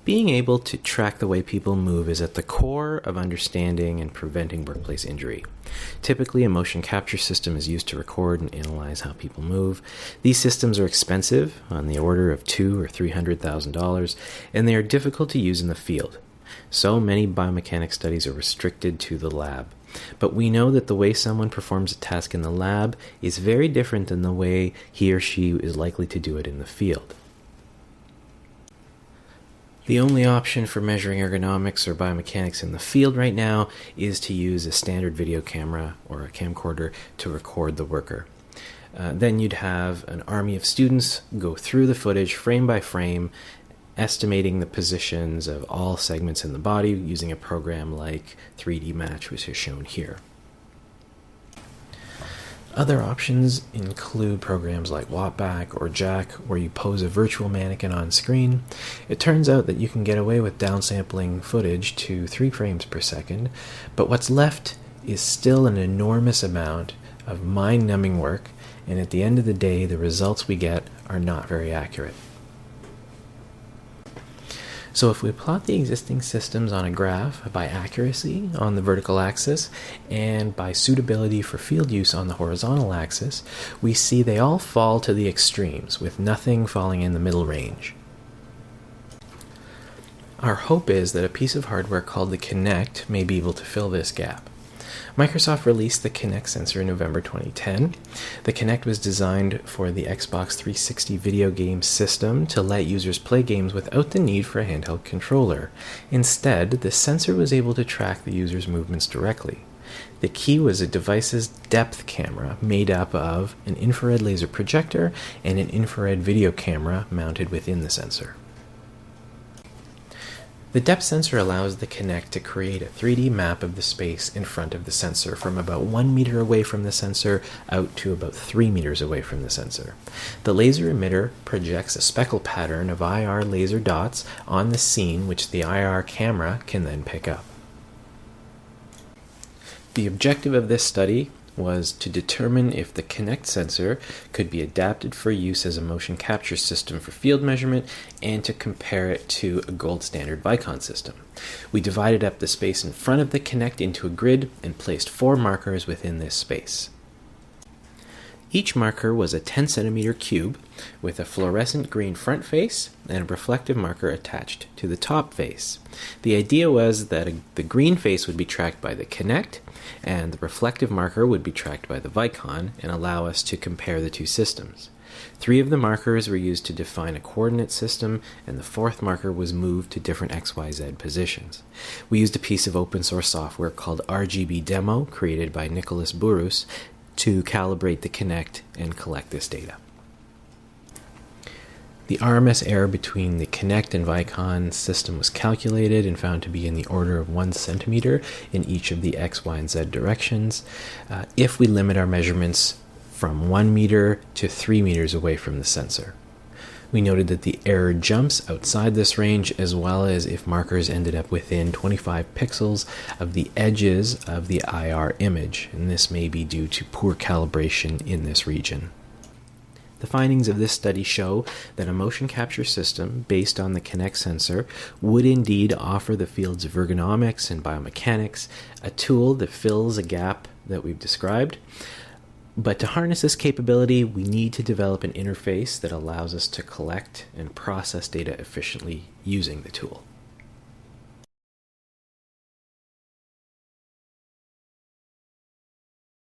Being able to track the way people move is at the core of understanding and preventing workplace injury. Typically, a motion capture system is used to record and analyze how people move. These systems are expensive, on the order of $200,000 or $300,000, and they are difficult to use in the field. So many biomechanics studies are restricted to the lab. But we know that the way someone performs a task in the lab is very different than the way he or she is likely to do it in the field. The only option for measuring ergonomics or biomechanics in the field right now is to use a standard video camera or a camcorder to record the worker. Then you'd have an army of students go through the footage frame by frame, estimating the positions of all segments in the body using a program like 3D Match, which is shown here. Other options include programs like Wattback or Jack, where you pose a virtual mannequin on screen. It turns out that you can get away with downsampling footage to 3 frames per second, but what's left is still an enormous amount of mind-numbing work, and at the end of the day, the results we get are not very accurate. So if we plot the existing systems on a graph by accuracy on the vertical axis and by suitability for field use on the horizontal axis, we see they all fall to the extremes, with nothing falling in the middle range. Our hope is that a piece of hardware called the Kinect may be able to fill this gap. Microsoft released the Kinect sensor in November 2010. The Kinect was designed for the Xbox 360 video game system to let users play games without the need for a handheld controller. Instead, the sensor was able to track the user's movements directly. The key was a device's depth camera made up of an infrared laser projector and an infrared video camera mounted within the sensor. The depth sensor allows the Kinect to create a 3D map of the space in front of the sensor from about 1 meter away from the sensor out to about 3 meters away from the sensor. The laser emitter projects a speckle pattern of IR laser dots on the scene, which the IR camera can then pick up. The objective of this study was to determine if the Kinect sensor could be adapted for use as a motion capture system for field measurement and to compare it to a gold standard Vicon system. We divided up the space in front of the Kinect into a grid and placed 4 markers within this space. Each marker was a 10 centimeter cube with a fluorescent green front face and a reflective marker attached to the top face. The idea was that the green face would be tracked by the Kinect and the reflective marker would be tracked by the Vicon and allow us to compare the two systems. 3 of the markers were used to define a coordinate system, and the 4th marker was moved to different XYZ positions. We used a piece of open source software called RGB Demo, created by Nicholas Burus, to calibrate the Kinect and collect this data. The RMS error between the Kinect and Vicon system was calculated and found to be in the order of 1 centimeter in each of the X, Y, and Z directions if we limit our measurements from 1 meter to 3 meters away from the sensor. We noted that the error jumps outside this range, as well as if markers ended up within 25 pixels of the edges of the IR image, and this may be due to poor calibration in this region. The findings of this study show that a motion capture system based on the Kinect sensor would indeed offer the fields of ergonomics and biomechanics a tool that fills a gap that we've described. But to harness this capability, we need to develop an interface that allows us to collect and process data efficiently using the tool.